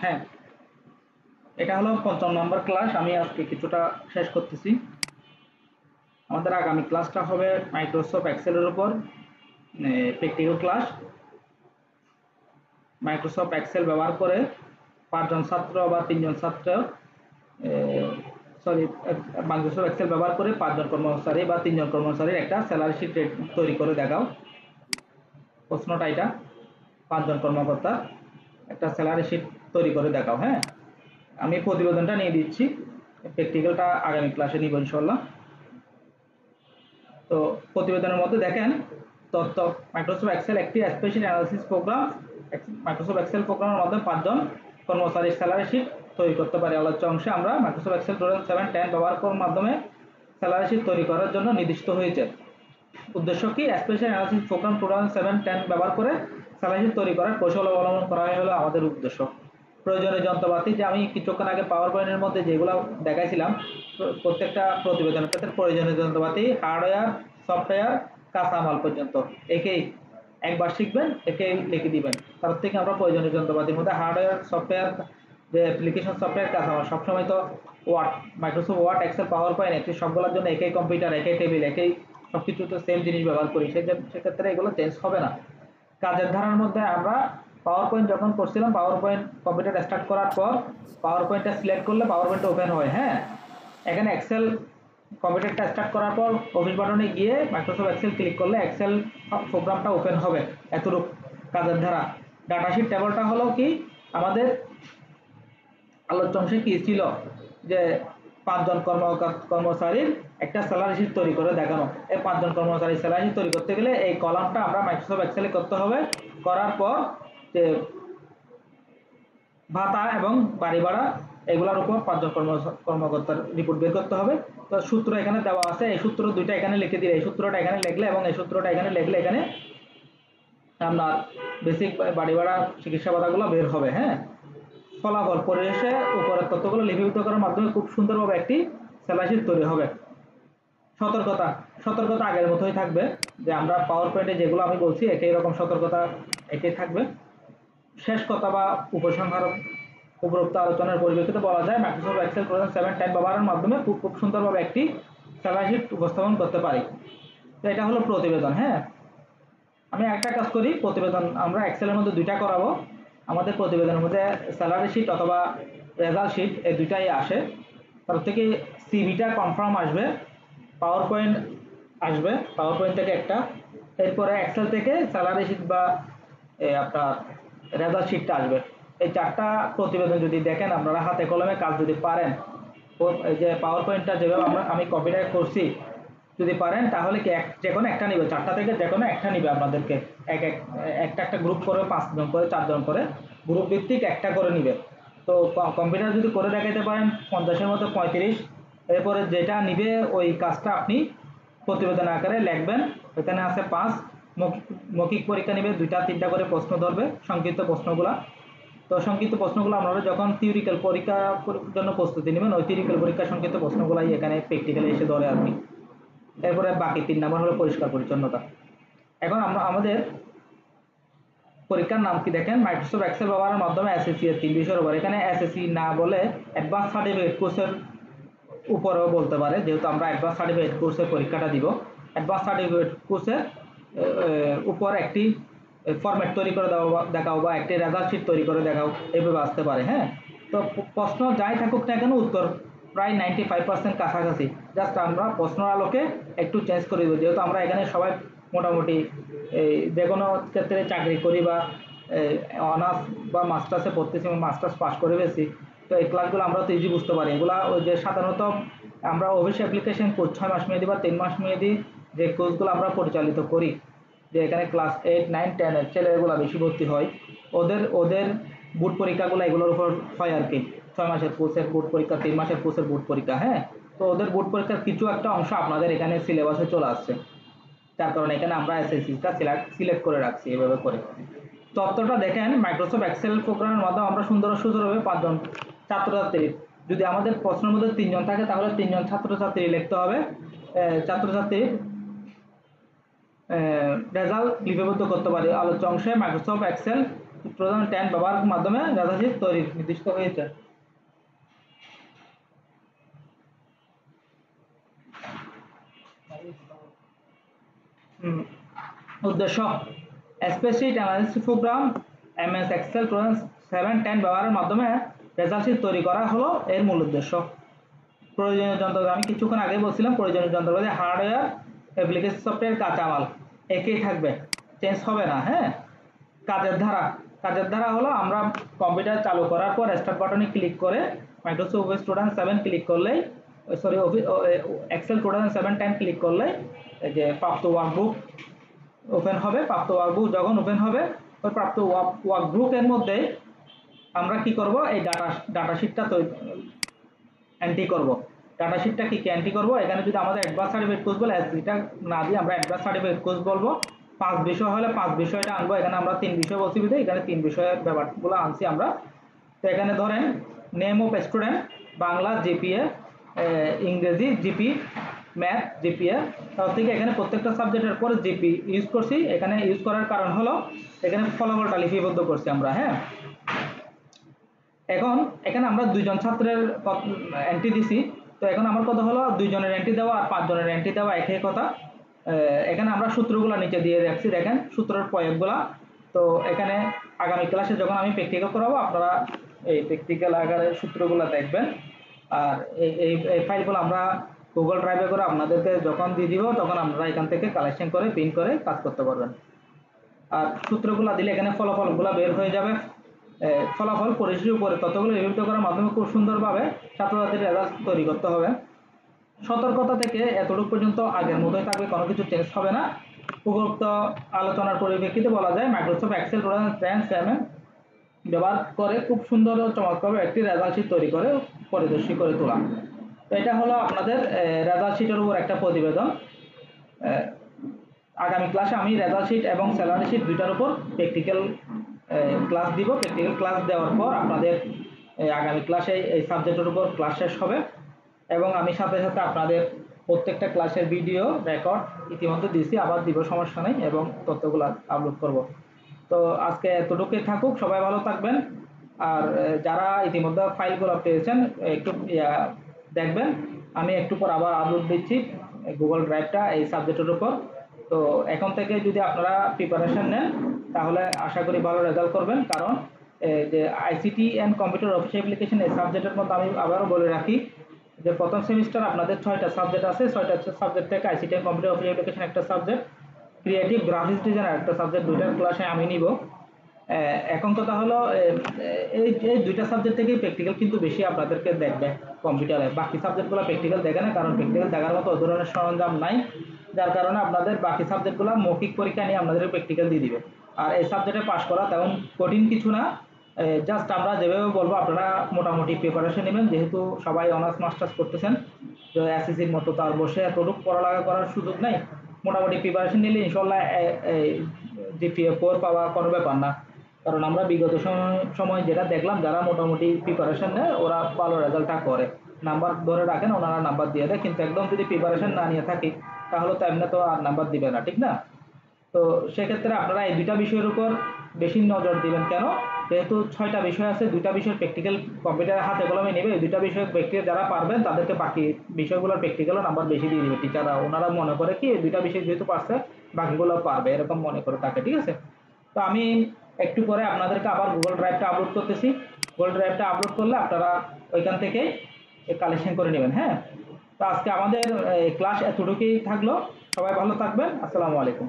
হ্যাঁ, এটা হলো ৫ম নম্বর ক্লাস। আমি আজকে কিছুটা শেষ করতেছি। আমাদের আগামী ক্লাসটা হবে মাইক্রোসফট এক্সেলের উপর প্র্যাকটিক্যাল ক্লাস। মাইক্রোসফট এক্সেল ব্যবহার করে ৫ জন ছাত্র বা ৩ জন ছাত্র সরি মাইক্রোসফট এক্সেল ব্যবহার করে ৫ জন কর্মচারী বা ৩ জন কর্মচারীর একটা স্যালারি শিট তৈরি করে দেখাও। প্রশ্নটা এটা, ৫ জন কর্মকর্তার একটা স্যালারি শিট তৈরি করে দেখাও। হ্যাঁ, আমি প্রতিবেদনটা নিয়ে দিচ্ছি, প্র্যাকটিক্যালটা আগামী ক্লাসে নিব ইনশাল্লাহ। তো প্রতিবেদনের মধ্যে দেখেন তথ্য, মাইক্রোসফট এক্সেল একটি spreadsheet analysis program. Microsoft Excel প্রোগ্রামের মাধ্যমে ৫ জন কর্মচারীর স্যালারি শিট তৈরি করতে পারি। আলোচ্য অংশে আমরা মাইক্রোসফট এক্সেল 2007-10 ব্যবহার করার মাধ্যমে স্যালারি শিট তৈরি করার জন্য নির্দিষ্ট হয়েছে। উদ্দেশ্য কি? স্প্রেডশিট অ্যানালিসিস প্রোগ্রাম 2007-10 ব্যবহার করে স্যালারি শিট তৈরি করার কৌশল অবলম্বন করা হলো আমাদের উদ্দেশ্য। প্রয়োজনীয় যন্ত্রপাতি, যে আমি কিছুক্ষণ আগে পাওয়ার পয়েন্টের মধ্যে যেগুলো দেখাইছিলাম, প্রত্যেকটা প্রতিবেদনের ক্ষেত্রে প্রয়োজনীয় যন্ত্রপাতি হার্ডওয়্যার, সফটওয়্যার, কাঁচামাল পর্যন্ত একেই একবার শিখবেন, একেই লিখে দিবেন। তার থেকে আমরা প্রয়োজনীয় যন্ত্রপাতির মধ্যে হার্ডওয়্যার, সফটওয়্যার, যে অ্যাপ্লিকেশন সফটওয়্যার, কাঁচামাল সবসময় তো Word, Microsoft Word, Excel, PowerPoint একটি সবগুলোর জন্য একই কম্পিউটার, একই টেবিল, একই সবকিছু তো সেম জিনিস ব্যবহার করি, সেক্ষেত্রে এগুলো চেঞ্জ হবে না। কাজের ধারার মধ্যে আমরা পাওয়ার পয়েন্ট যখন করছিলাম, পাওয়ার পয়েন্ট কম্পিউটার স্টার্ট করার পর পাওয়ার পয়েন্টটা সিলেক্ট করলে পাওয়ার পয়েন্টটা ওপেন হয়। হ্যাঁ, এখানে এক্সেল কম্পিউটারটা স্টার্ট করার পর অফিস বাটনে গিয়ে মাইক্রোসফট এক্সেল ক্লিক করলে এক্সেল প্রোগ্রামটা ওপেন হবে। এতটুকু কাজের ধারা। ডাটাশিট টেবলটা হলো কি, আমাদের আলোচ্য অংশে কি ছিল, যে ৫ জন কর্মচারীর একটা স্যালারি শিট তৈরি করে দেখানো। এই ৫ জন কর্মচারীর স্যালারি শিট তৈরি করতে গেলে এই কলামটা আমরা মাইক্রোসফট এক্সেলে করতে হবে। করার পর যে ভাতা এবং বাড়ি ভাড়া এগুলোর উপর ৫ জন কর্মকর্তার রিপোর্ট বের করতে হবে। তো সূত্র এখানে দেওয়া আছে, এই সূত্র দুইটা এখানে লিখে দিলে, এই সূত্রটা এখানে লিখলে এবং এই সূত্রটা এখানে লিখলে এখানে আপনার বেসিক বাড়ি ভাড়া, চিকিৎসা ভাতাগুলো বের হবে। হ্যাঁ, ফলাফল পরিশেষে উপরের তথ্যগুলো লিপিবদ্ধ করার মাধ্যমে খুব সুন্দরভাবে একটি স্যালারি শিট তৈরি হবে। সতর্কতা, সতর্কতা আগের মতোই থাকবে, যে আমরা পাওয়ার পয়েন্টে যেগুলো আমি বলছি একই রকম সতর্কতা একই থাকবে। শেষ কথা বা উপসংহার, উপরোক্ত আলোচনার পরিপ্রেক্ষিতে বলা যায় মাইক্রোসফট এক্সেল 2007-10 ব্যবহারের মাধ্যমে খুব সুন্দরভাবে একটি স্যালারি শিট উপস্থাপন করতে পারি। তো এটা হলো প্রতিবেদন। হ্যাঁ, আমি একটা কাজ করি, প্রতিবেদন আমরা এক্সেলের মধ্যে দুইটা করাবো। আমাদের প্রতিবেদনের মধ্যে স্যালারি শিট অথবা রেজাল্ট শিট এই দুইটাই আসে। তার থেকে সিভিটা কনফার্ম আসবে, পাওয়ার পয়েন্ট আসবে, পাওয়ার পয়েন্ট থেকে একটা, এরপরে এক্সেল থেকে স্যালারি শিট বা আপনার রেজাল্ট শিটটা আসবে। এই 4টা প্রতিবেদন যদি দেখেন, আপনারা হাতে কলমে কাজ যদি পারেন, এই যে পাওয়ার পয়েন্টটা যেভাবে আমি কম্পিউটারে করছি যদি পারেন, তাহলে কি যে কোনো একটা নিবে, 4টা থেকে যে কোনো একটা নিবে আপনাদেরকে। একটা গ্রুপ করে 5 জন করে 4 জন করে গ্রুপ ভিত্তিক একটা করে নিবে। তো কম্পিউটার যদি করে দেখাতে পারেন 50-এর মধ্যে 35, এরপরে যেটা নিবে ওই কাজটা আপনি প্রতিবেদন আকারে লিখবেন। এখানে আছে 5। মৌখিক পরীক্ষা নিবে, 2টা-3টা করে প্রশ্ন ধরবে, সংক্ষিপ্ত প্রশ্নগুলা। তো সংক্ষিপ্ত প্রশ্নগুলো আপনারা যখন থিওরিক্যাল পরীক্ষার জন্য প্রস্তুতি নেবেন, ওই থিওরিক্যাল পরীক্ষার সংক্ষিপ্ত প্রশ্নগুলাই এখানে প্র্যাকটিক্যালে এসে ধরে আর কি। এরপরে বাকি 3 নাম্বার হলো পরিষ্কার পরিচ্ছন্নতা। এখন আমরা আমাদের পরীক্ষার নাম কি দেখেন, মাইক্রোসফট এক্সেল ব্যবহারের মাধ্যমে এসএসসি এর 3 বিষয়ের উপর। এখানে এসএসসি না বলে অ্যাডভান্স সার্টিফিকেট কোর্সের উপরেও বলতে পারে, যেহেতু আমরা অ্যাডভান্স সার্টিফিকেট কোর্সের পরীক্ষাটা দিব। অ্যাডভান্স সার্টিফিকেট কোর্সের উপর একটি ফরম্যাট তৈরি করে দেখাও বা একটি রেজাল্ট শিট তৈরি করে দেখাও, এইভাবে আসতে পারে। হ্যাঁ, তো প্রশ্ন যাই থাকুক না কেন, উত্তর প্রায় 95% কাছাকাছি। জাস্ট আমরা প্রশ্নের আলোকে একটু চেঞ্জ করে দেবো, যেহেতু আমরা এখানে সবাই মোটামুটি যে কোনো ক্ষেত্রে চাকরি করি বা অনার্স বা মাস্টার্সে পড়তেছি, মাস্টার্স পাস করে ফেলছি। তো এই ক্লাসগুলো আমরা তো ইজি বুঝতে পারি। এগুলো ওই যে সাধারণত আমরা অফিস অ্যাপ্লিকেশন কোর্স 6 মাস মেয়াদি বা 3 মাস মেয়াদি যে কোর্সগুলো আমরা পরিচালিত করি, যে এখানে ক্লাস 8, 9, 10 এর ছেলেগুলো বেশি ভর্তি হয়, ওদের বোর্ড পরীক্ষাগুলো এগুলোর উপর হয় আর কি। 6 মাসের কোর্সের বোর্ড পরীক্ষা, 3 মাসের কোর্সের বোর্ড পরীক্ষা। হ্যাঁ, তো ওদের বোর্ড পরীক্ষার কিছু একটা অংশ আপনাদের এখানে সিলেবাসে চলে আসছে, যার কারণে এখানে আমরা এসএসসিটা সিলেক্ট করে রাখছি এভাবে করে। তথ্যটা দেখেন, মাইক্রোসফট এক্সেল প্রোগ্রামের মাধ্যমে আমরা সুন্দরভাবে 5 জন ছাত্রছাত্রী, যদি আমাদের প্রশ্নের মধ্যে 3 জন থাকে তাহলে 3 জন ছাত্রছাত্রী লিখতে হবে। ছাত্রছাত্রীর রেজাল্ট লিপিবদ্ধ করতে পারি। আলোচ্য অংশে মাইক্রোসফট এক্সেল 2010 ব্যবহারের মাধ্যমে রেজাল্ট শিট তৈরি নির্দিষ্ট হয়েছে। উদ্দেশ্য spreadsheet analysis program MS Excel 2007-10 ব্যবহারের মাধ্যমে রেজাল্ট শিট তৈরি করা হলো এর মূল উদ্দেশ্য। প্রয়োজনীয় যন্ত্রপাতি আমি কিছুক্ষণ আগে বলছিলাম, প্রয়োজনীয় যন্ত্রপাতি হার্ডওয়্যার, অ্যাপ্লিকেশন সফটওয়্যার, কাঁচামাল একই থাকবে, চেঞ্জ হবে না। হ্যাঁ, কাজের ধারা হলো আমরা কম্পিউটার চালু করার পর স্টার্ট বাটনে ক্লিক করে মাইক্রোসফট অফিস 2007 ক্লিক করলেই, সরি এক্সেল 2007-10 ক্লিক করলেই এই যে প্রাপ্ত ওয়ার্কবুক ওপেন হবে। প্রাপ্ত ওয়ার্কবুক যখন ওপেন হবে, ওই প্রাপ্ত ওয়ার্কবুকের মধ্যে আমরা কি করব, এই ডাটা শিটটা এন্ট্রি করব। ডাটা শিটটা কি এন্ট্রি করব, এখানে যদি আমাদের অ্যাডভান্স সার্টিফিকেট কোর্স বলে এটা না দিয়ে আমরা অ্যাডভান্স সার্টিফিকেট কোর্স বলবো। 5 বিষয় হলে 5 বিষয়টা আনবো। এখানে আমরা 3 বিষয় বলছি বিধায় এখানে 3 বিষয়ের ব্যাপারগুলো আনছি আমরা। তো এখানে ধরেন name of student, Bangla GPA, ইংরেজি জিপি, ম্যাথ জিপিএ, তার থেকে এখানে প্রত্যেকটা সাবজেক্টের পরে জিপি ইউজ করছি। এখানে ইউজ করার কারণ হলো এখানে ফলাফলটা লিপিবদ্ধ করছি আমরা। হ্যাঁ, এখন এখানে আমরা 2 জন ছাত্রের এন্ট্রি দিছি। তো এখন আমার কথা হলো 2 জনের এন্ট্রি দেওয়া আর 5 জনের এন্ট্রি দেওয়া একই কথা। এখানে আমরা সূত্রগুলো নিচে দিয়ে রাখছি, দেখেন সূত্রের প্রয়োগগুলা। তো এখানে আগামী ক্লাসে যখন আমি প্র্যাকটিক্যাল করাবো আপনারা এই প্র্যাকটিক্যাল আকারে সূত্রগুলো দেখবেন। আর এই ফাইলগুলো আমরা গুগল ড্রাইভে করে আপনাদেরকে যখন দিয়ে দিব তখন আপনারা এখান থেকে কালেকশন করে প্রিন্ট করে কাজ করতে পারবেন। আর সূত্রগুলো দিলে এখানে ফলাফলগুলো বের হয়ে যাবে। ফলাফল পরিশেষে উপরে তথ্যগুলো বিভক্ত করার মাধ্যমে খুব সুন্দরভাবে ছাত্রছাত্রীর রেজাল্ট তৈরি করতে হবে। সতর্কতা থেকে এতটুকু পর্যন্ত আগের মতোই থাকবে, কোনো কিছু চেঞ্জ হবে না। উপরোক্ত আলোচনার পরিপ্রেক্ষিতে বলা যায় মাইক্রোসফট এক্সেল 2007 ব্যবহার করে খুব সুন্দর ও চমৎকার একটি রেজাল্ট শিট তৈরি করে পরিদর্শী করে তোলা। তো এটা হলো আপনাদের রেজাল্ট শিটের উপর একটা প্রতিবেদন। আগামী ক্লাসে আমি রেজাল্ট শিট এবং স্যালারি শিট দুইটার উপর প্র্যাকটিক্যাল ক্লাস দিব। প্র্যাকটিক্যাল ক্লাস দেওয়ার পর আপনাদের আগামী ক্লাসে এই সাবজেক্টের উপর ক্লাস শেষ হবে এবং আমি সাথে সাথে আপনাদের প্রত্যেকটা ক্লাসের ভিডিও রেকর্ড ইতিমধ্যে দিয়েছি, আবার দিব, সমস্যা নেই, এবং তথ্যগুলো আপলোড করব। তো আজকে এতটুকুই থাকুক, সবাই ভালো থাকবেন। আর যারা ইতিমধ্যে ফাইলগুলো পেয়েছেন একটু দেখবেন, আমি একটু পর আবার আপলোড দিচ্ছি গুগল ড্রাইভটা এই সাবজেক্টের উপর। তো এখন থেকে যদি আপনারা প্রিপারেশন নেন তাহলে আশা করি ভালো রেজাল্ট করবেন। কারণ যে ICT and computer office application এই সাবজেক্টের মধ্যে আমি আবারও বলে রাখি যে প্রথম সেমিস্টার আপনাদের 6টা সাবজেক্ট আছে। 6টা সাবজেক্ট থেকে ICT and computer office application একটা সাবজেক্ট, ক্রিয়েটিভ গ্রাফিক্স ডিজাইন একটা সাবজেক্ট, দুইটার ক্লাসে আমি নিব। এখন কথা হলো এই 2টা সাবজেক্ট থেকেই প্র্যাকটিক্যাল কিন্তু বেশি আপনাদেরকে দেখবে কম্পিউটারে। বাকি সাবজেক্টগুলো প্র্যাকটিক্যাল দেখে না, কারণ প্র্যাকটিক্যাল দেখার মতো ওই ধরনের সরঞ্জাম নাই, যার কারণে আপনাদের বাকি সাবজেক্টগুলো মৌখিক পরীক্ষা নিয়ে আপনাদের প্র্যাকটিক্যাল দিয়ে দিবে। আর এই সাবজেক্টে পাস করা তেমন কঠিন কিছু না, জাস্ট আমরা যেভাবে বলবো আপনারা মোটামুটি প্রিপারেশন নেবেন। যেহেতু সবাই অনার্স মাস্টার্স করতেছেন, তো এসএসসির মতো তার বসে এতটুকু পড়ালেখা করার সুযোগ নাই। মোটামুটি প্রিপারেশন নিলে ইনশাল্লাহ জিপিএ 4 পাওয়া কোনো ব্যাপার না। কারণ আমরা বিগত সময় যেটা দেখলাম যারা মোটামুটি প্রিপারেশন নেয় ওরা ভালো রেজাল্টটা করে, নাম্বার ধরে রাখেন, ওনারা নাম্বার দিয়ে দেয়। কিন্তু একদম যদি প্রিপারেশন না নিয়ে থাকি তাহলে তো এমনি তো আর নাম্বার দিবে না, ঠিক না? তো সেক্ষেত্রে আপনারা এই 2টা বিষয়ের উপর বেশি নজর দিবেন। কেন? যেহেতু 6টা বিষয় আছে, 2টা বিষয়ের প্র্যাকটিক্যাল কম্পিউটার হাতে কলমে নেবে। এই 2টা বিষয়ের প্র্যাকটিক্যাল যারা পারবেন তাদেরকে বাকি বিষয়গুলোর প্র্যাকটিক্যালও নাম্বার বেশি দিয়ে দিবে টিচাররা। ওনারা মনে করে কি এই 2টা বিষয় যেহেতু পারছে বাকিগুলো পারবে, এরকম মনে করে থাকে, ঠিক আছে? তো আমি একটু পরে আপনাদেরকে আবার গুগল ড্রাইভটা আপলোড করতেছি। গুগল ড্রাইভটা আপলোড করলে আপনারা ওইখান থেকে কালেকশন করে নেবেন। হ্যাঁ, তো আজকে আমাদের ক্লাস এতটুকুই থাকলো। সবাই ভালো থাকবেন। আসসালামু আলাইকুম।